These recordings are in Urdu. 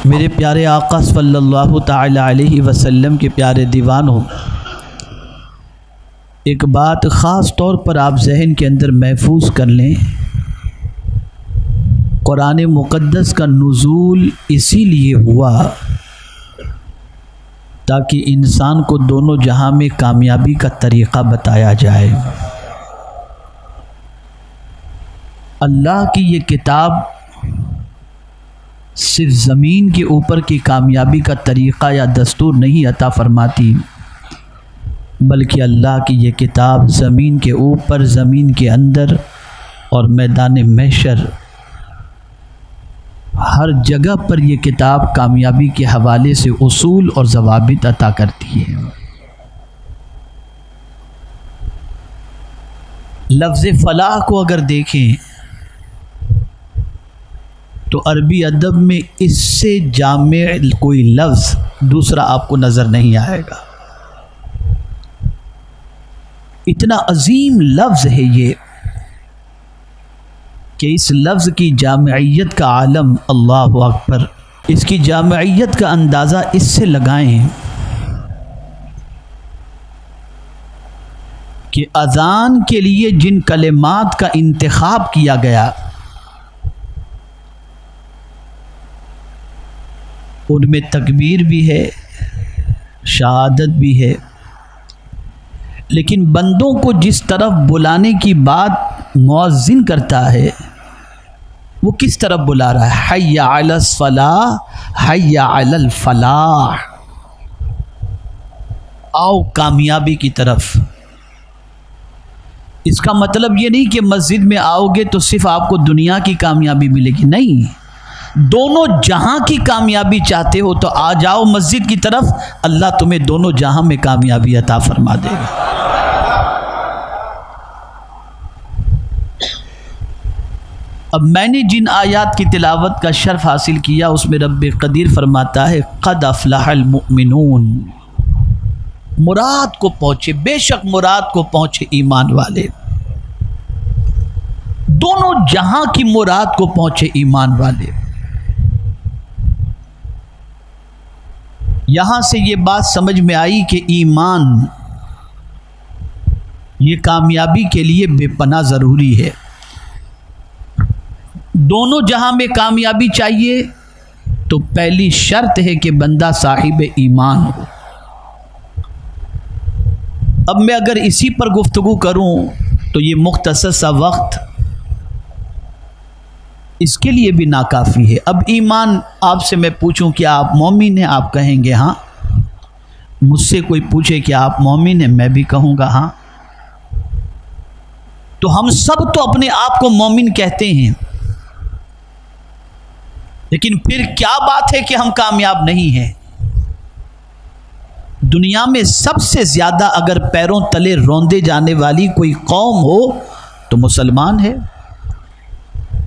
میرے پیارے آقا صلی اللہ تعالی علیہ وسلم کے پیارے دیوانوں، ایک بات خاص طور پر آپ ذہن کے اندر محفوظ کر لیں۔ قرآن مقدس کا نزول اسی لیے ہوا تاکہ انسان کو دونوں جہاں میں کامیابی کا طریقہ بتایا جائے۔ اللہ کی یہ کتاب صرف زمین کے اوپر کی کامیابی کا طریقہ یا دستور نہیں عطا فرماتی، بلکہ اللہ کی یہ کتاب زمین کے اوپر، زمین کے اندر اور میدان محشر، ہر جگہ پر یہ کتاب کامیابی کے حوالے سے اصول اور ضوابط عطا کرتی ہے۔ لفظ فلاح کو اگر دیکھیں تو عربی ادب میں اس سے جامع کوئی لفظ دوسرا آپ کو نظر نہیں آئے گا۔ اتنا عظیم لفظ ہے یہ کہ اس لفظ کی جامعیت کا عالم، اللہ اکبر، اس کی جامعیت کا اندازہ اس سے لگائیں کہ اذان کے لیے جن کلمات کا انتخاب کیا گیا ان میں تکبیر بھی ہے، شہادت بھی ہے، لیکن بندوں کو جس طرف بلانے کی بات مؤذن کرتا ہے وہ کس طرف بلا رہا ہے؟ حی علی الصلاح، حی علی الفلاح، آؤ کامیابی کی طرف۔ اس کا مطلب یہ نہیں کہ مسجد میں آؤ گے تو صرف آپ کو دنیا کی کامیابی ملے گی، نہیں، دونوں جہاں کی کامیابی چاہتے ہو تو آ جاؤ مسجد کی طرف، اللہ تمہیں دونوں جہاں میں کامیابی عطا فرما دے گا۔ اب میں نے جن آیات کی تلاوت کا شرف حاصل کیا اس میں رب قدیر فرماتا ہے قد افلح المؤمنون، مراد کو پہنچے، بے شک مراد کو پہنچے ایمان والے، دونوں جہاں کی مراد کو پہنچے ایمان والے۔ یہاں سے یہ بات سمجھ میں آئی کہ ایمان یہ کامیابی کے لیے بے پناہ ضروری ہے۔ دونوں جہاں میں کامیابی چاہیے تو پہلی شرط ہے کہ بندہ صاحب ایمان ہو۔ اب میں اگر اسی پر گفتگو کروں تو یہ مختصر سا وقت اس کے لیے بھی ناکافی ہے۔ اب ایمان آپ سے میں پوچھوں کہ آپ مومن ہیں، آپ کہیں گے ہاں۔ مجھ سے کوئی پوچھے کہ آپ مومن ہیں، میں بھی کہوں گا ہاں۔ تو ہم سب تو اپنے آپ کو مومن کہتے ہیں، لیکن پھر کیا بات ہے کہ ہم کامیاب نہیں ہیں؟ دنیا میں سب سے زیادہ اگر پیروں تلے روندے جانے والی کوئی قوم ہو تو مسلمان ہے۔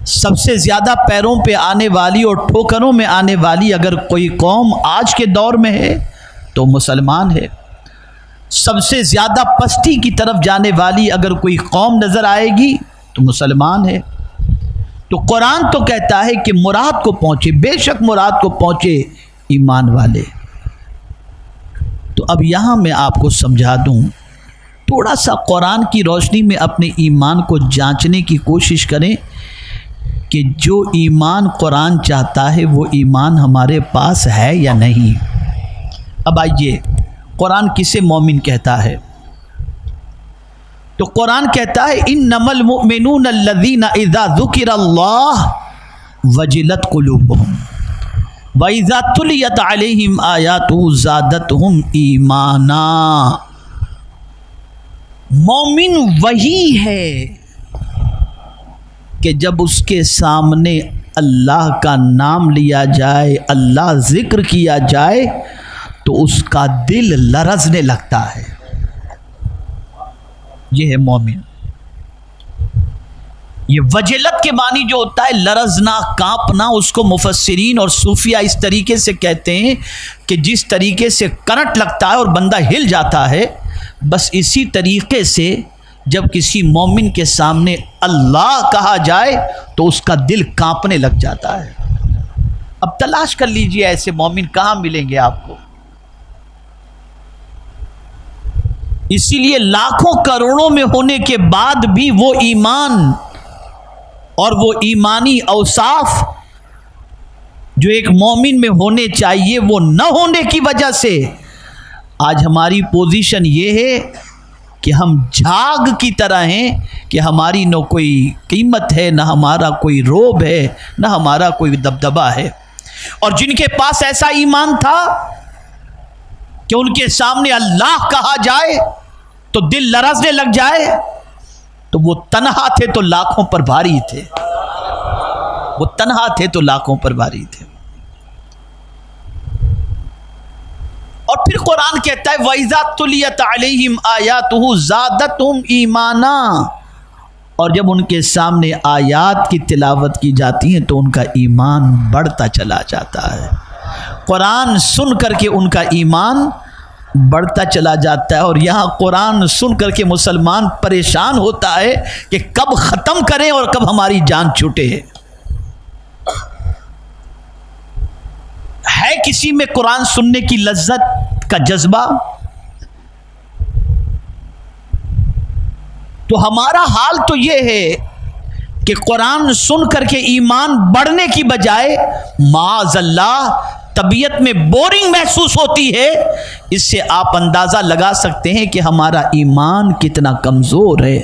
سب سے زیادہ پیروں پہ آنے والی اور ٹھوکروں میں آنے والی اگر کوئی قوم آج کے دور میں ہے تو مسلمان ہے۔ سب سے زیادہ پستی کی طرف جانے والی اگر کوئی قوم نظر آئے گی تو مسلمان ہے۔ تو قرآن تو کہتا ہے کہ مراد کو پہنچے، بے شک مراد کو پہنچے ایمان والے۔ تو اب یہاں میں آپ کو سمجھا دوں، تھوڑا سا قرآن کی روشنی میں اپنے ایمان کو جانچنے کی کوشش کریں کہ جو ایمان قرآن چاہتا ہے وہ ایمان ہمارے پاس ہے یا نہیں۔ اب آئیے، قرآن کسے مومن کہتا ہے؟ تو قرآن کہتا ہے انما المؤمنون الذین اذا ذکر اللہ وجلت قلوبہم وَإِذَا تُلِيَتْ عَلَيْهِمْ آيَاتُهُ زَادَتْهُمْ ایمانا۔ مومن وہی ہے کہ جب اس کے سامنے اللہ کا نام لیا جائے، اللہ ذکر کیا جائے تو اس کا دل لرزنے لگتا ہے۔ یہ ہے مومن۔ یہ وجلت کے معنی جو ہوتا ہے لرزنا، کانپنا، اس کو مفسرین اور صوفیہ اس طریقے سے کہتے ہیں کہ جس طریقے سے کرنٹ لگتا ہے اور بندہ ہل جاتا ہے، بس اسی طریقے سے جب کسی مومن کے سامنے اللہ کہا جائے تو اس کا دل کانپنے لگ جاتا ہے۔ اب تلاش کر لیجئے ایسے مومن کہاں ملیں گے آپ کو. اسی لیے لاکھوں کروڑوں میں ہونے کے بعد بھی وہ ایمان اور وہ ایمانی اوصاف جو ایک مومن میں ہونے چاہیے وہ نہ ہونے کی وجہ سے آج ہماری پوزیشن یہ ہے کہ ہم جھاگ کی طرح ہیں کہ ہماری نہ کوئی قیمت ہے، نہ ہمارا کوئی روب ہے، نہ ہمارا کوئی دبدبہ ہے. اور جن کے پاس ایسا ایمان تھا کہ ان کے سامنے اللہ کہا جائے تو دل لرزنے لگ جائے، تو وہ تنہا تھے تو لاکھوں پر بھاری تھے. وہ تنہا تھے تو لاکھوں پر بھاری تھے. اور پھر قرآن کہتا ہے وَإِذَا تُلِيَتْ عَلَيْهِمْ آيَاتُهُ زَادَتْهُمْ ایمانا، اور جب ان کے سامنے آیات کی تلاوت کی جاتی ہیں تو ان کا ایمان بڑھتا چلا جاتا ہے. قرآن سن کر کے ان کا ایمان بڑھتا چلا جاتا ہے. اور یہاں قرآن سن کر کے مسلمان پریشان ہوتا ہے کہ کب ختم کریں اور کب ہماری جان چھوٹے. ہے کسی میں قرآن سننے کی لذت کا جذبہ؟ تو ہمارا حال تو یہ ہے کہ قرآن سن کر کے ایمان بڑھنے کی بجائے معاذ اللہ طبیعت میں بورنگ محسوس ہوتی ہے. اس سے آپ اندازہ لگا سکتے ہیں کہ ہمارا ایمان کتنا کمزور ہے.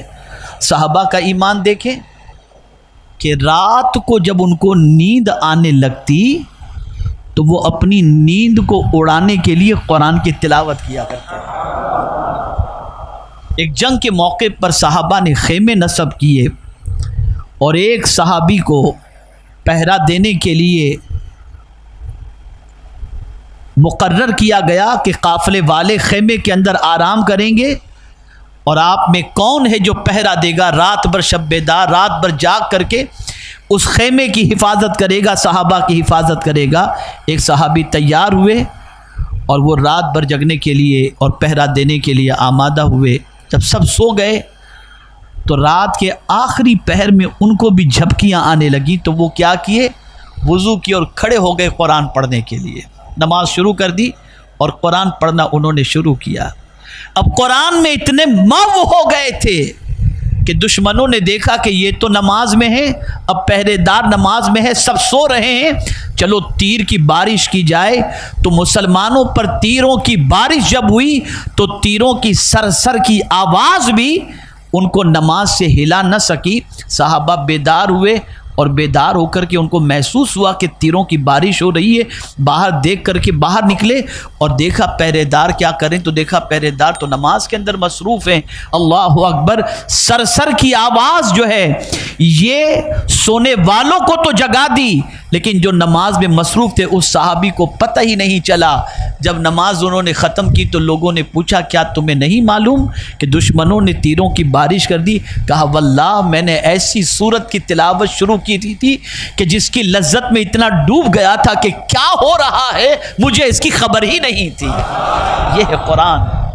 صحابہ کا ایمان دیکھیں کہ رات کو جب ان کو نیند آنے لگتی تو وہ اپنی نیند کو اڑانے کے لیے قرآن کی تلاوت کیا کرتے ہیں. ایک جنگ کے موقع پر صحابہ نے خیمے نصب کیے اور ایک صحابی کو پہرا دینے کے لیے مقرر کیا گیا کہ قافلے والے خیمے کے اندر آرام کریں گے اور آپ میں کون ہے جو پہرا دے گا، رات بھر شب بیدار، رات بھر جاگ کر کے اس خیمے کی حفاظت کرے گا، صحابہ کی حفاظت کرے گا. ایک صحابی تیار ہوئے اور وہ رات بھر جگنے کے لیے اور پہرا دینے کے لیے آمادہ ہوئے. جب سب سو گئے تو رات کے آخری پہر میں ان کو بھی جھپکیاں آنے لگیں تو وہ کیا کیے، وضو کی اور کھڑے ہو گئے قرآن پڑھنے کے لیے. نماز شروع کر دی اور قرآن پڑھنا انہوں نے شروع کیا. اب قرآن میں اتنے مو ہو گئے تھے کہ دشمنوں نے دیکھا کہ یہ تو نماز میں ہے، اب پہرے دار نماز میں ہے، سب سو رہے ہیں، چلو تیر کی بارش کی جائے. تو مسلمانوں پر تیروں کی بارش جب ہوئی تو تیروں کی سرسر کی آواز بھی ان کو نماز سے ہلا نہ سکی. صحابہ بیدار ہوئے اور بیدار ہو کر کے ان کو محسوس ہوا کہ تیروں کی بارش ہو رہی ہے. باہر دیکھ کر کے باہر نکلے اور دیکھا پہرے دار کیا کریں، تو دیکھا پہرے دار تو نماز کے اندر مصروف ہیں. اللہ اکبر. سرسر کی آواز جو ہے یہ سونے والوں کو تو جگا دی لیکن جو نماز میں مصروف تھے اس صحابی کو پتہ ہی نہیں چلا. جب نماز انہوں نے ختم کی تو لوگوں نے پوچھا کیا تمہیں نہیں معلوم کہ دشمنوں نے تیروں کی بارش کر دی؟ کہا واللہ میں نے ایسی سورت کی تلاوت شروع کی تھی کہ جس کی لذت میں اتنا ڈوب گیا تھا کہ کیا ہو رہا ہے مجھے اس کی خبر ہی نہیں تھی. یہ ہے قرآن.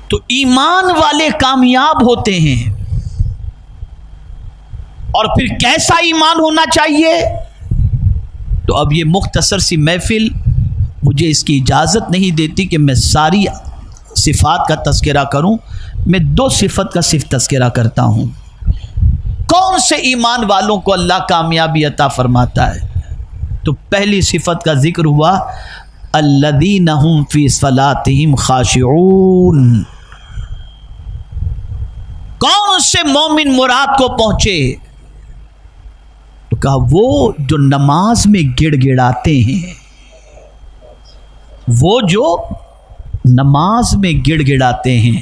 تو ایمان والے کامیاب ہوتے ہیں. اور پھر کیسا ایمان ہونا چاہیے؟ تو اب یہ مختصر سی محفل مجھے اس کی اجازت نہیں دیتی کہ میں ساری صفات کا تذکرہ کروں. میں 2 صفت کا صرف تذکرہ کرتا ہوں. کون سے ایمان والوں کو اللہ کامیابی عطا فرماتا ہے؟ تو پہلی صفت کا ذکر ہوا الذین هم فی صلاتہم خاشعون. کون سے مومن مراد کو پہنچے؟ تو کہا وہ جو نماز میں گڑ گڑاتے ہیں، وہ جو نماز میں گڑ گڑاتے ہیں.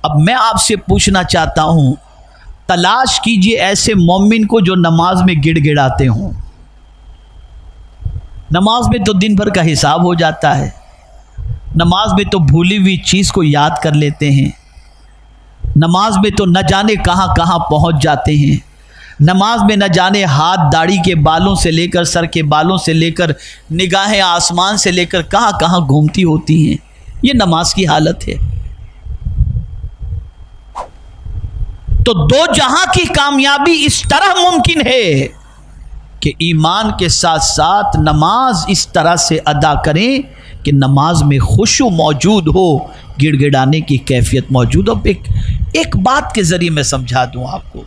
اب میں آپ سے پوچھنا چاہتا ہوں تلاش کیجئے ایسے مومن کو جو نماز میں گڑ گڑاتے ہوں. نماز میں تو دن بھر کا حساب ہو جاتا ہے، نماز میں تو بھولی ہوئی چیز کو یاد کر لیتے ہیں، نماز میں تو نہ جانے کہاں کہاں پہنچ جاتے ہیں، نماز میں نہ جانے ہاتھ داڑھی کے بالوں سے لے کر سر کے بالوں سے لے کر نگاہیں آسمان سے لے کر کہاں کہاں گھومتی ہوتی ہیں. یہ نماز کی حالت ہے. تو دو جہاں کی کامیابی اس طرح ممکن ہے کہ ایمان کے ساتھ ساتھ نماز اس طرح سے ادا کریں کہ نماز میں خشوع موجود ہو، گڑ گڑانے کی کیفیت موجود ہو۔ ایک بات کے ذریعے میں سمجھا دوں آپ کو،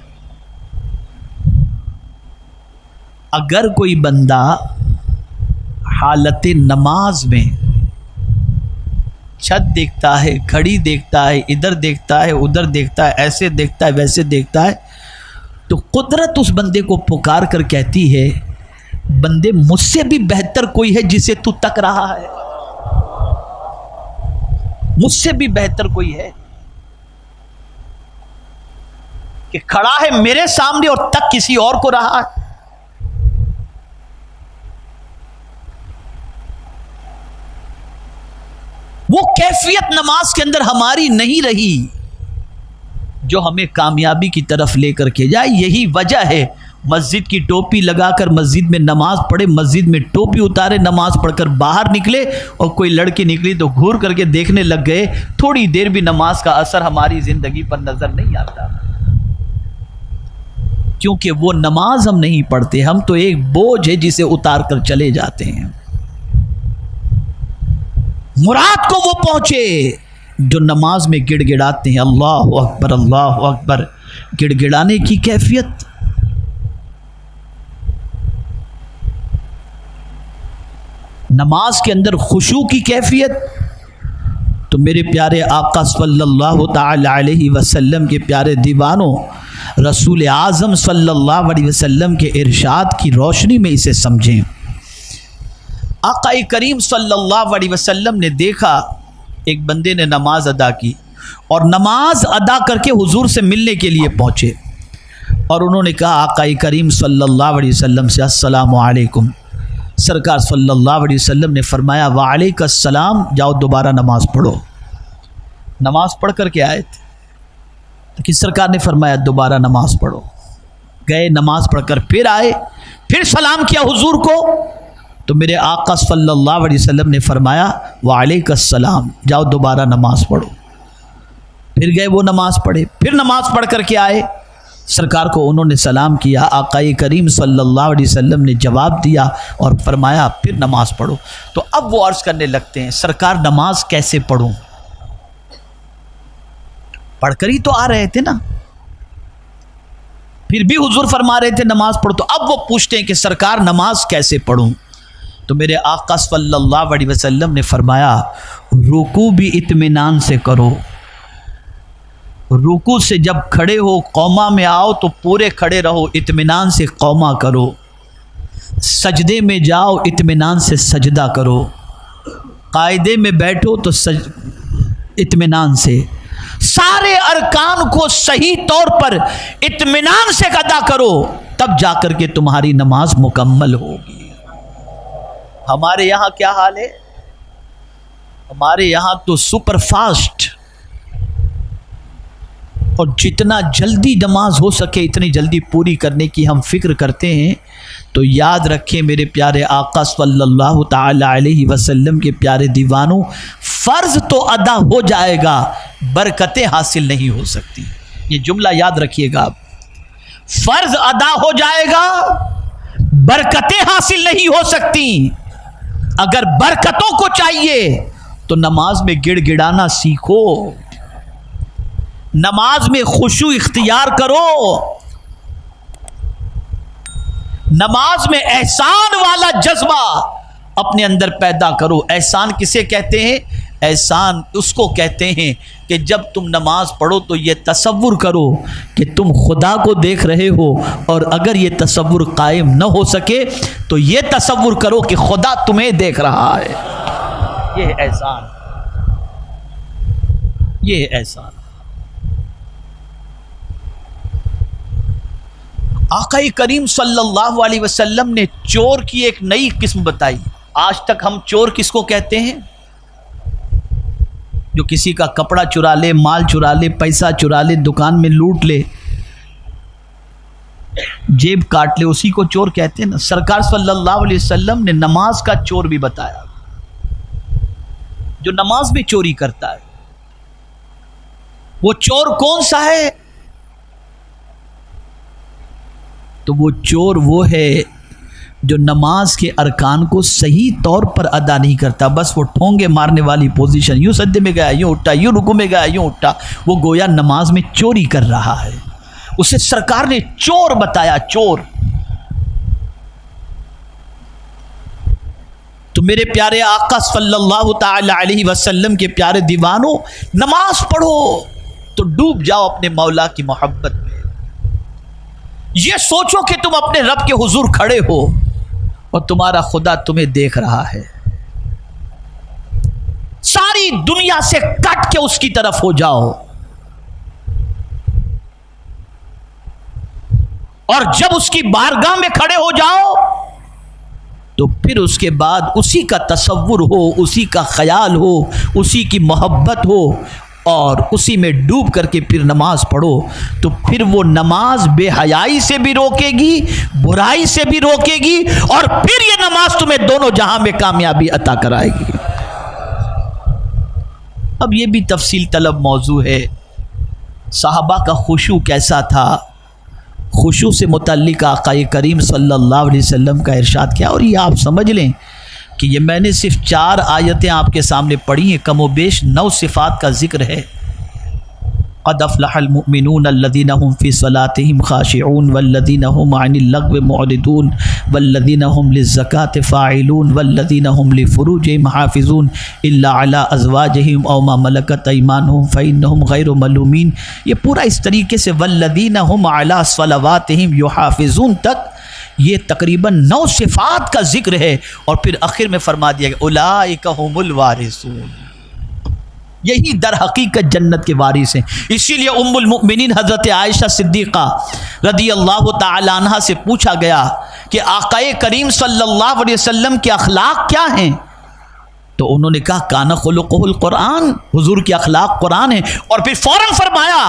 اگر کوئی بندہ حالت نماز میں چھت دیکھتا ہے، گھڑی دیکھتا ہے، ادھر دیکھتا ہے، ادھر دیکھتا ہے، ایسے دیکھتا ہے، ویسے دیکھتا ہے، تو قدرت اس بندے کو پکار کر کہتی ہے بندے مجھ سے بھی بہتر کوئی ہے جسے تو تک رہا ہے، مجھ سے بھی بہتر کوئی ہے کہ کھڑا ہے میرے سامنے اور تک کسی اور کو رہا ہے۔ وہ کیفیت نماز کے اندر ہماری نہیں رہی جو ہمیں کامیابی کی طرف لے کر کے جائے۔ یہی وجہ ہے مسجد کی ٹوپی لگا کر مسجد میں نماز پڑھے، مسجد میں ٹوپی اتارے، نماز پڑھ کر باہر نکلے اور کوئی لڑکی نکلی تو گھور کر کے دیکھنے لگ گئے، تھوڑی دیر بھی نماز کا اثر ہماری زندگی پر نظر نہیں آتا، کیونکہ وہ نماز ہم نہیں پڑھتے، ہم تو ایک بوجھ ہے جسے اتار کر چلے جاتے ہیں۔ مراد کو وہ پہنچے جو نماز میں گڑ گڑاتے ہیں، اللہ اکبر اللہ اکبر، گڑ گڑانے کی کیفیت۔ نماز کے اندر خشوع کی کیفیت۔ تو میرے پیارے آقا صلی اللہ تعالی علیہ وسلم کے پیارے دیوانوں، رسول اعظم صلی اللہ علیہ وسلم کے ارشاد کی روشنی میں اسے سمجھیں۔ آقا کریم صلی اللہ علیہ وسلم نے دیکھا ایک بندے نے نماز ادا کی اور نماز ادا کر کے حضور سے ملنے کے لیے پہنچے، اور انہوں نے کہا آقا کریم صلی اللہ علیہ وسلم سے السلام علیکم۔ سرکار صلی اللہ علیہ وسلم نے فرمایا وعلیک السلام، جاؤ دوبارہ نماز پڑھو۔ نماز پڑھ کر کے آئے تھے، لیکن سرکار نے فرمایا دوبارہ نماز پڑھو۔ گئے، نماز پڑھ کر پھر آئے، پھر سلام کیا حضور کو، تو میرے آقا صلی اللہ علیہ وسلم نے فرمایا وعلیک السلام، جاؤ دوبارہ نماز پڑھو۔ پھر گئے، وہ نماز پڑھے، پھر نماز پڑھ کر کے آئے، سرکار کو انہوں نے سلام کیا، آقا کریم صلی اللہ علیہ وسلم نے جواب دیا اور فرمایا پھر نماز پڑھو۔ تو اب وہ عرض کرنے لگتے ہیں سرکار نماز کیسے پڑھوں؟ پڑھ کر ہی تو آ رہے تھے نا، پھر بھی حضور فرما رہے تھے نماز پڑھو، تو اب وہ پوچھتے ہیں کہ سرکار نماز کیسے پڑھوں؟ تو میرے آقا صلی اللہ علیہ وسلم نے فرمایا رکوع بھی اطمینان سے کرو، رکوع سے جب کھڑے ہو قوما میں آؤ تو پورے کھڑے رہو، اطمینان سے قوما کرو، سجدے میں جاؤ اطمینان سے سجدہ کرو، قاعدے میں بیٹھو تو اطمینان سے، سارے ارکان کو صحیح طور پر اطمینان سے ادا کرو، تب جا کر کے تمہاری نماز مکمل ہوگی۔ ہمارے یہاں کیا حال ہے؟ ہمارے یہاں تو سپر فاسٹ، اور جتنا جلدی نماز ہو سکے اتنی جلدی پوری کرنے کی ہم فکر کرتے ہیں۔ تو یاد رکھیں میرے پیارے آقا صلی اللہ تعالی علیہ وسلم کے پیارے دیوانوں، فرض تو ادا ہو جائے گا، برکتیں حاصل نہیں ہو سکتی۔ یہ جملہ یاد رکھیے گا، فرض ادا ہو جائے گا، برکتیں حاصل نہیں ہو سکتی۔ اگر برکتوں کو چاہیے تو نماز میں گڑ گڑانا سیکھو، نماز میں خشوع اختیار کرو، نماز میں احسان والا جذبہ اپنے اندر پیدا کرو۔ احسان کسے کہتے ہیں؟ احسان اس کو کہتے ہیں کہ جب تم نماز پڑھو تو یہ تصور کرو کہ تم خدا کو دیکھ رہے ہو، اور اگر یہ تصور قائم نہ ہو سکے تو یہ تصور کرو کہ خدا تمہیں دیکھ رہا ہے۔ یہ احسان، یہ احسان۔ آقا کریم صلی اللہ علیہ وسلم نے چور کی ایک نئی قسم بتائی۔ آج تک ہم چور کس کو کہتے ہیں؟ جو کسی کا کپڑا چرا لے، مال چرا لے، پیسہ چرا لے، دکان میں لوٹ لے، جیب کاٹ لے، اسی کو چور کہتے ہیں نا۔ سرکار صلی اللہ علیہ وسلم نے نماز کا چور بھی بتایا، جو نماز میں چوری کرتا ہے۔ وہ چور کون سا ہے؟ تو وہ چور وہ ہے جو نماز کے ارکان کو صحیح طور پر ادا نہیں کرتا، بس وہ ٹھونگے مارنے والی پوزیشن، یوں سجدے میں گیا یوں اٹھا، یوں رکوع میں گیا یوں اٹھا، وہ گویا نماز میں چوری کر رہا ہے۔ اسے سرکار نے چور بتایا، چور۔ تو میرے پیارے آقا صلی اللہ تعالی علیہ وسلم کے پیارے دیوانوں، نماز پڑھو تو ڈوب جاؤ اپنے مولا کی محبت میں۔ یہ سوچو کہ تم اپنے رب کے حضور کھڑے ہو اور تمہارا خدا تمہیں دیکھ رہا ہے۔ ساری دنیا سے کٹ کے اس کی طرف ہو جاؤ، اور جب اس کی بارگاہ میں کھڑے ہو جاؤ تو پھر اس کے بعد اسی کا تصور ہو، اسی کا خیال ہو، اسی کی محبت ہو، اور اسی میں ڈوب کر کے پھر نماز پڑھو، تو پھر وہ نماز بے حیائی سے بھی روکے گی، برائی سے بھی روکے گی، اور پھر یہ نماز تمہیں دونوں جہاں میں کامیابی عطا کرائے گی۔ اب یہ بھی تفصیل طلب موضوع ہے، صحابہ کا خشوع کیسا تھا، خشوع سے متعلق آقا کریم صلی اللہ علیہ وسلم کا ارشاد کیا، اور یہ آپ سمجھ لیں کہ یہ میں نے صرف 4 آیتیں آپ کے سامنے پڑھی ہیں، کم و بیش 9 صفات کا ذکر ہے۔ قد افلح المؤمنون الذين هم في صلاتهم خاشعون والذين هم عن اللغو معرضون والذين هم للزكاة فاعلون والذين هم لفروجهم حافظون إلا على أزواجهم أو ما ملكت أيمانهم فإنهم غير ملومين۔ یہ پورا اس طریقے سے والذين هم على صلواتهم يحافظون تک یہ تقریباً 9 صفات کا ذکر ہے، اور پھر آخر میں فرما دیا کہ اولئک هم الوارثون، یہی در حقیقت جنت کے وارث ہیں۔ اسی لیے ام المؤمنین حضرت عائشہ صدیقہ رضی اللہ تعالی عنہا سے پوچھا گیا کہ آقا کریم صلی اللہ علیہ وسلم کے اخلاق کیا ہیں، تو انہوں نے کہا کان خلقہ القرآن، حضور کے اخلاق قرآن ہیں، اور پھر فوراً فرمایا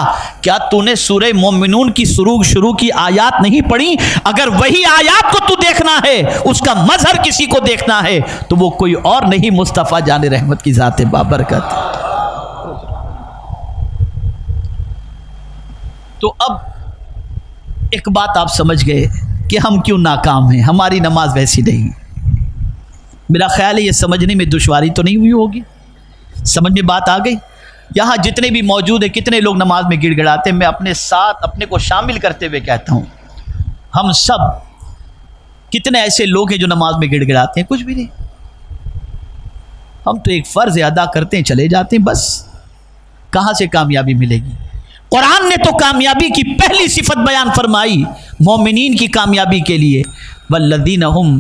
کیا تو نے سورہ مومنون کی شروع کی آیات نہیں پڑھی؟ اگر وہی آیات کو تو دیکھنا ہے، اس کا مظہر کسی کو دیکھنا ہے، تو وہ کوئی اور نہیں، مصطفیٰ جان رحمت کی ذات بابرکت۔ تو اب ایک بات آپ سمجھ گئے کہ ہم کیوں ناکام ہیں، ہماری نماز ویسی نہیں۔ میرا خیال ہے یہ سمجھنے میں دشواری تو نہیں ہوئی ہوگی، سمجھ میں بات آ گئی۔ یہاں جتنے بھی موجود ہیں، کتنے لوگ نماز میں گڑ گڑاتے ہیں، میں اپنے ساتھ اپنے کو شامل کرتے ہوئے کہتا ہوں، ہم سب کتنے ایسے لوگ ہیں جو نماز میں گڑ گڑاتے ہیں؟ کچھ بھی نہیں، ہم تو ایک فرض ادا کرتے ہیں چلے جاتے ہیں، بس کہاں سے کامیابی ملے گی؟ قرآن نے تو کامیابی کی پہلی صفت بیان فرمائی مومنین کی کامیابی کے لیے، والذین هم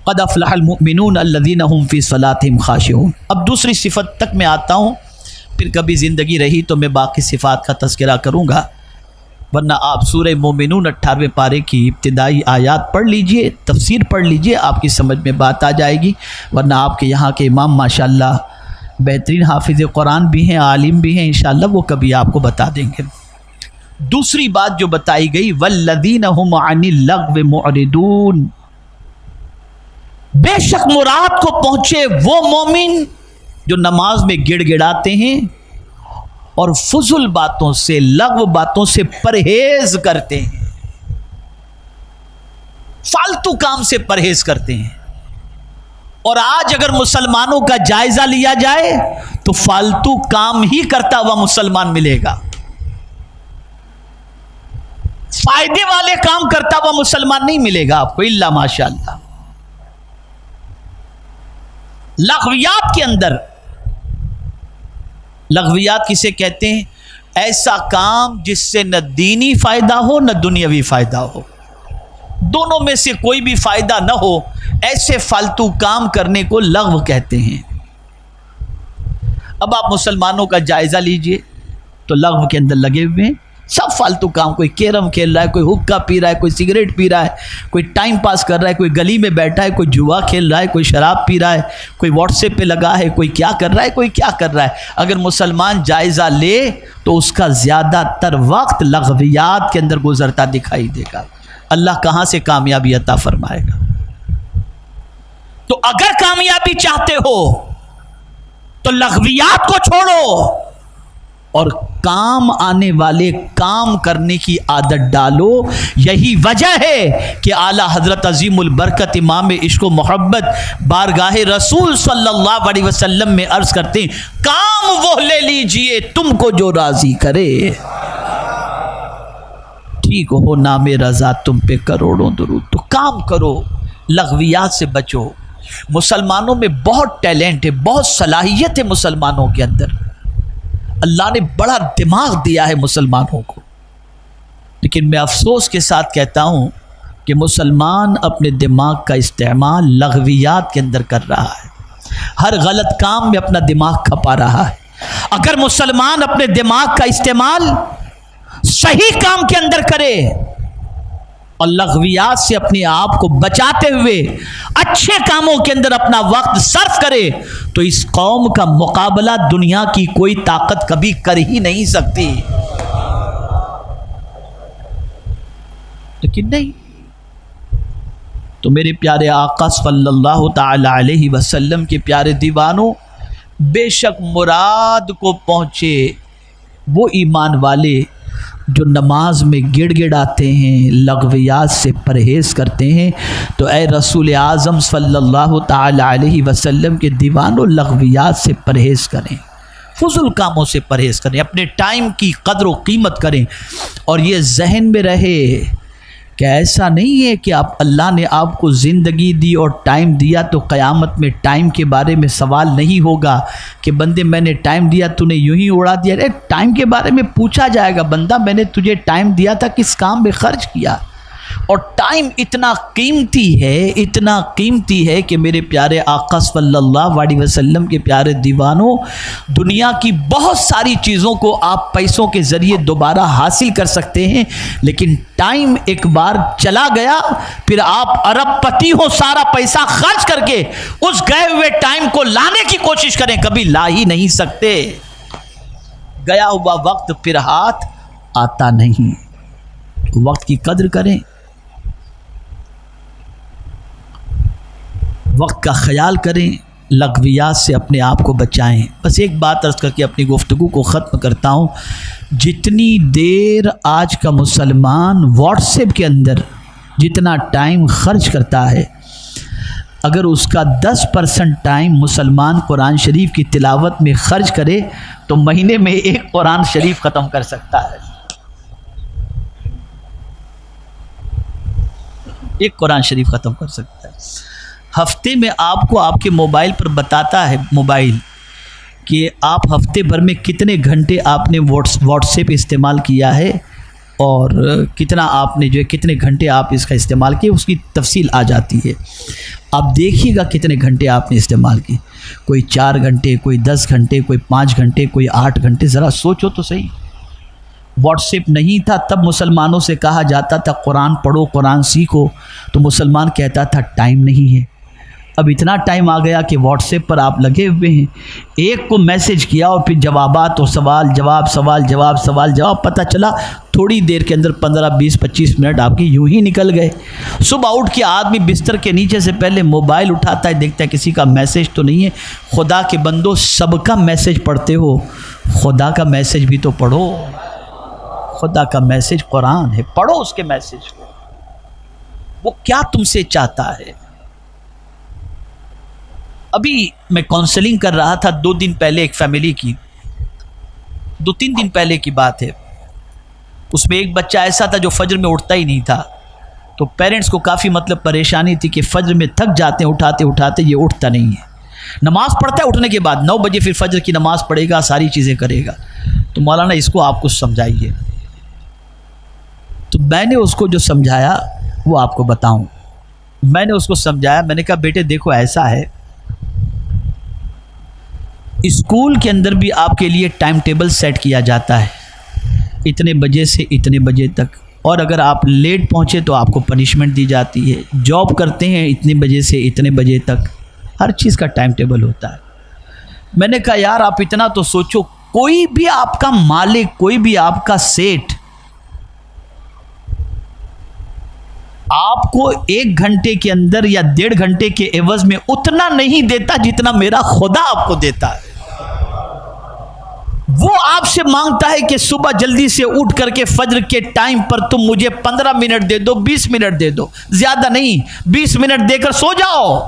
قد افلح المؤمنون الذین هم فی صلاتهم خاشعون۔ اب دوسری صفت تک میں آتا ہوں، پھر کبھی زندگی رہی تو میں باقی صفات کا تذکرہ کروں گا، ورنہ آپ سورہ مومنون 18ویں پارے کی ابتدائی آیات پڑھ لیجئے، تفسیر پڑھ لیجئے، آپ کی سمجھ میں بات آ جائے گی، ورنہ آپ کے یہاں کے امام ماشاءاللہ بہترین حافظ قرآن بھی ہیں، عالم بھی ہیں، انشاءاللہ وہ کبھی آپ کو بتا دیں گے۔ دوسری بات جو بتائی گئی والذین هم عن اللغو معرضون، بے شک مراد کو پہنچے وہ مومن جو نماز میں گڑ گڑاتے ہیں اور فضل باتوں سے، لغو باتوں سے پرہیز کرتے ہیں، فالتو کام سے پرہیز کرتے ہیں۔ اور آج اگر مسلمانوں کا جائزہ لیا جائے تو فالتو کام ہی کرتا ہوا مسلمان ملے گا، فائدے والے کام کرتا ہوا مسلمان نہیں ملے گا آپ کو، الا ماشاءاللہ۔ لغویات کے اندر، لغویات کسے کہتے ہیں؟ ایسا کام جس سے نہ دینی فائدہ ہو نہ دنیاوی فائدہ ہو، دونوں میں سے کوئی بھی فائدہ نہ ہو، ایسے فالتو کام کرنے کو لغو کہتے ہیں۔ اب آپ مسلمانوں کا جائزہ لیجئے تو لغو کے اندر لگے ہوئے ہیں، سب فالتو کام، کوئی کیرم کھیل رہا ہے، کوئی حقہ پی رہا ہے، کوئی سگریٹ پی رہا ہے، کوئی ٹائم پاس کر رہا ہے، کوئی گلی میں بیٹھا ہے، کوئی جوا کھیل رہا ہے، کوئی شراب پی رہا ہے، کوئی واٹس ایپ پہ لگا ہے، کوئی کیا کر رہا ہے، کوئی کیا کر رہا ہے۔ اگر مسلمان جائزہ لے تو اس کا زیادہ تر وقت لغویات کے اندر گزرتا دکھائی دے گا، اللہ کہاں سے کامیابی عطا فرمائے گا؟ تو اگر کامیابی چاہتے ہو تو لغویات کو چھوڑو اور کام آنے والے کام کرنے کی عادت ڈالو. یہی وجہ ہے کہ اعلیٰ حضرت عظیم البرکت امام عشق و محبت بارگاہ رسول صلی اللہ علیہ وسلم میں عرض کرتے ہیں کام وہ لے لیجئے تم کو جو راضی کرے. ٹھیک ہو نام رضا تم پہ کروڑوں درود. تو کام کرو, لغویات سے بچو. مسلمانوں میں بہت ٹیلنٹ ہے, بہت صلاحیت ہے مسلمانوں کے اندر. اللہ نے بڑا دماغ دیا ہے مسلمانوں کو, لیکن میں افسوس کے ساتھ کہتا ہوں کہ مسلمان اپنے دماغ کا استعمال لغویات کے اندر کر رہا ہے, ہر غلط کام میں اپنا دماغ کھپا رہا ہے. اگر مسلمان اپنے دماغ کا استعمال صحیح کام کے اندر کرے اور لغویات سے اپنے آپ کو بچاتے ہوئے اچھے کاموں کے اندر اپنا وقت صرف کرے, تو اس قوم کا مقابلہ دنیا کی کوئی طاقت کبھی کر ہی نہیں سکتی. لیکن نہیں. تو میرے پیارے آقا صلی اللہ تعالی علیہ وسلم کے پیارے دیوانوں, بے شک مراد کو پہنچے وہ ایمان والے جو نماز میں گڑ گڑاتے ہیں, لغویات سے پرہیز کرتے ہیں. تو اے رسول اعظم صلی اللہ تعالی علیہ وسلم کے دیوانوں, لغویات سے پرہیز کریں, فضول کاموں سے پرہیز کریں, اپنے ٹائم کی قدر و قیمت کریں. اور یہ ذہن میں رہے کہ ایسا نہیں ہے کہ اللہ نے آپ کو زندگی دی اور ٹائم دیا تو قیامت میں ٹائم کے بارے میں سوال نہیں ہوگا کہ بندے میں نے ٹائم دیا تو نے یوں ہی اڑا دیا. ٹائم کے بارے میں پوچھا جائے گا, بندہ میں نے تجھے ٹائم دیا تھا کس کام میں خرچ کیا. اور ٹائم اتنا قیمتی ہے کہ میرے پیارے آقا صلی اللہ علیہ وسلم کے پیارے دیوانوں, دنیا کی بہت ساری چیزوں کو آپ پیسوں کے ذریعے دوبارہ حاصل کر سکتے ہیں, لیکن ٹائم ایک بار چلا گیا پھر آپ ارب پتی ہو, سارا پیسہ خرچ کر کے اس گئے ہوئے ٹائم کو لانے کی کوشش کریں, کبھی لا ہی نہیں سکتے. گیا ہوا وقت پھر ہاتھ آتا نہیں. وقت کی قدر کریں, وقت کا خیال کریں, لغویات سے اپنے آپ کو بچائیں. بس ایک بات عرض کر کے اپنی گفتگو کو ختم کرتا ہوں. جتنی دیر آج کا مسلمان واٹس ایپ کے اندر جتنا ٹائم خرچ کرتا ہے, اگر اس کا 10% ٹائم مسلمان قرآن شریف کی تلاوت میں خرچ کرے تو مہینے میں ایک قرآن شریف ختم کر سکتا ہے. ایک قرآن شریف ختم کر سکتا ہے. ہفتے میں آپ کو آپ کے موبائل پر بتاتا ہے موبائل کہ آپ ہفتے بھر میں کتنے گھنٹے آپ نے واٹس ایپ استعمال کیا ہے اور کتنا آپ نے کتنے گھنٹے آپ اس کا استعمال کیے, اس کی تفصیل آ جاتی ہے. آپ دیکھیے گا کتنے گھنٹے آپ نے استعمال کی. کوئی 4 گھنٹے, کوئی 10 گھنٹے, کوئی 5 گھنٹے, کوئی 8 گھنٹے. ذرا سوچو تو صحیح. واٹس ایپ نہیں تھا تب مسلمانوں سے کہا جاتا تھا قرآن پڑھو, قرآن سیکھو, تو مسلمان کہتا تھا ٹائم نہیں ہے. اب اتنا ٹائم آ گیا کہ واٹس ایپ پر آپ لگے ہوئے ہیں, ایک کو میسج کیا اور پھر جوابات اور سوال جواب, پتہ چلا تھوڑی دیر کے اندر 15 20 25 منٹ آپ کی یوں ہی نکل گئے. صبح اٹھ کے آدمی بستر کے نیچے سے پہلے موبائل اٹھاتا ہے, دیکھتا ہے کسی کا میسج تو نہیں ہے. خدا کے بندو, سب کا میسج پڑھتے ہو, خدا کا میسج بھی تو پڑھو. خدا کا میسج قرآن ہے, پڑھو اس کے میسج کو. وہ کیا تم سے چاہتا ہے. ابھی میں کاؤنسلنگ کر رہا تھا 2 دن پہلے ایک فیملی کی, 2-3 دن پہلے کی بات ہے. اس میں ایک بچہ ایسا تھا جو فجر میں اٹھتا ہی نہیں تھا. تو پیرنٹس کو کافی پریشانی تھی کہ فجر میں تھک جاتے ہیں اٹھاتے یہ اٹھتا نہیں ہے. نماز پڑھتا ہے اٹھنے کے بعد 9 بجے, پھر فجر کی نماز پڑھے گا, ساری چیزیں کرے گا. تو مولانا اس کو آپ کچھ سمجھائیے. تو میں نے اس کو جو سمجھایا وہ آپ کو بتاؤں. میں نے اس کو سمجھایا, میں نے کہا بیٹے دیکھو ایسا ہے, اسکول کے اندر بھی آپ کے لیے ٹائم ٹیبل سیٹ کیا جاتا ہے, اتنے بجے سے اتنے بجے تک, اور اگر آپ لیٹ پہنچے تو آپ کو پنشمنٹ دی جاتی ہے. جاب کرتے ہیں اتنے بجے سے اتنے بجے تک, ہر چیز کا ٹائم ٹیبل ہوتا ہے. میں نے کہا یار آپ اتنا تو سوچو, کوئی بھی آپ کا مالک, کوئی بھی آپ کا سیٹ آپ کو 1 گھنٹے کے اندر یا 1.5 گھنٹے کے عوض میں اتنا نہیں دیتا جتنا میرا خدا آپ کو دیتا ہے. وہ آپ سے مانگتا ہے کہ صبح جلدی سے اٹھ کر کے فجر کے ٹائم پر تم مجھے 15 منٹ دے دو، 20 منٹ دے دو، زیادہ نہیں، 20 منٹ دے کر سو جاؤ،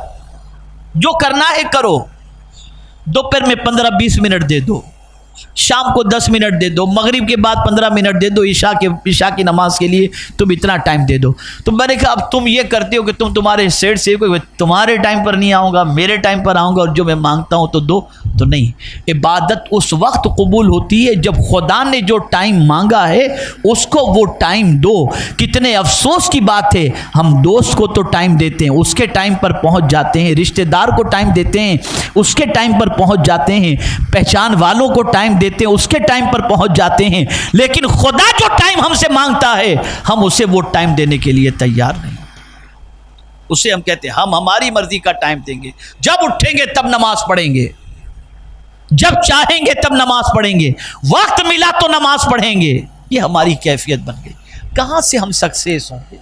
جو کرنا ہے کرو، دوپہر میں 15-20 منٹ دے دو، شام کو 10 منٹ دے دو، مغرب کے بعد 15 منٹ دے دو، عشاء کی نماز کے لیے تم اتنا ٹائم دے دو۔ تو میں نے کہا اب تم یہ کرتے ہو کہ تمہارے سیٹ سے کوئی تمہارے ٹائم پر نہیں آؤں گا، میرے ٹائم پر آؤں گا اور جو میں مانگتا ہوں تو دو، تو نہیں۔ عبادت اس وقت قبول ہوتی ہے جب خدا نے جو ٹائم مانگا ہے اس کو وہ ٹائم دو۔ کتنے افسوس کی بات ہے، ہم دوست کو تو ٹائم دیتے ہیں، اس کے ٹائم پر پہنچ جاتے ہیں، رشتہ دار کو ٹائم دیتے ہیں، اس کے ٹائم پر پہنچ جاتے ہیں، پہچان والوں کو ٹائم دیتے ہیں، اس کے ٹائم پر پہنچ جاتے ہیں، لیکن خدا جو ٹائم ہم سے مانگتا ہے ہم اسے وہ ٹائم دینے کے لیے تیار نہیں۔ اسے ہم کہتے ہیں ہم ہماری مرضی کا ٹائم دیں گے، جب اٹھیں گے تب نماز پڑھیں گے، جب چاہیں گے تب نماز پڑھیں گے، وقت ملا تو نماز پڑھیں گے۔ یہ ہماری کیفیت بن گئی، کہاں سے ہم سکسیس ہوں گے؟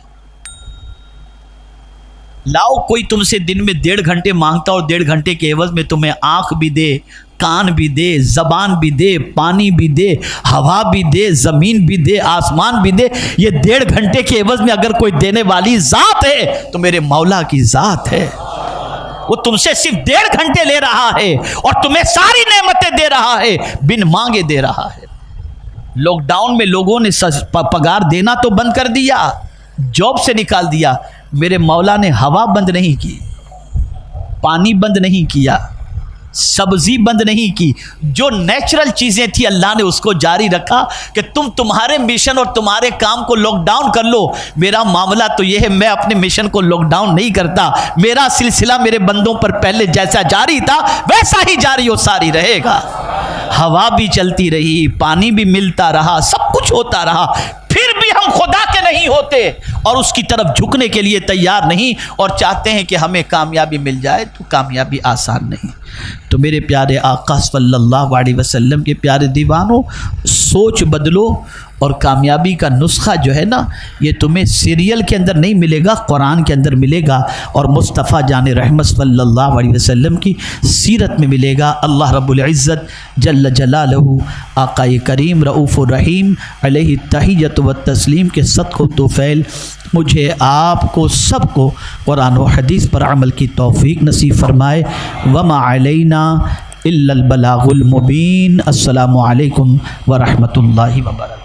لاؤ کوئی تم سے دن میں 1.5 گھنٹے مانگتا اور 1.5 گھنٹے کے عوض میں تمہیں آنکھ بھی دے، کان بھی دے، زبان بھی دے، پانی بھی دے، ہوا بھی دے، زمین بھی دے، آسمان بھی دے، یہ 1.5 گھنٹے کے عوض میں اگر کوئی دینے والی ذات ہے تو میرے مولا کی ذات ہے۔ وہ تم سے صرف 1.5 گھنٹے لے رہا ہے اور تمہیں ساری نعمتیں دے رہا ہے، بن مانگے دے رہا ہے۔ لاک ڈاؤن میں لوگوں نے پگار دینا تو بند کر دیا، جاب سے نکال دیا، میرے مولا نے ہوا بند نہیں کی، پانی بند نہیں کیا، سبزی بند نہیں کی، جو نیچرل چیزیں تھی اللہ نے اس کو جاری رکھا کہ تمہارے مشن اور تمہارے کام کو لاک ڈاؤن کر لو۔ میرا معاملہ تو یہ ہے، میں اپنے مشن کو لاک ڈاؤن نہیں کرتا، میرا سلسلہ میرے بندوں پر پہلے جیسا جاری تھا ویسا ہی جاری و ساری رہے گا۔ ہوا بھی چلتی رہی، پانی بھی ملتا رہا، سب کچھ ہوتا رہا، پھر بھی ہم خدا کے نہیں ہوتے اور اس کی طرف جھکنے کے لیے تیار نہیں، اور چاہتے ہیں کہ ہمیں کامیابی مل جائے، تو کامیابی آسان نہیں۔ تو میرے پیارے آقا صلی اللہ علیہ وسلم کے پیارے دیوانوں، سوچ بدلو، اور کامیابی کا نسخہ جو ہے نا یہ تمہیں سیریل کے اندر نہیں ملے گا، قرآن کے اندر ملے گا، اور مصطفیٰ جان رحمت صلی اللہ علیہ وسلم کی سیرت میں ملے گا۔ اللہ رب العزت جل جلالہ آقا کریم رؤوف الرحیم علیہ التحیۃ والتسلیم کے صدق و توفیل مجھے، آپ کو، سب کو قرآن و حدیث پر عمل کی توفیق نصیب فرمائے۔ وما علینا الا البلاغ المبین۔ السلام علیکم ورحمۃ اللہ وبرکاتہ۔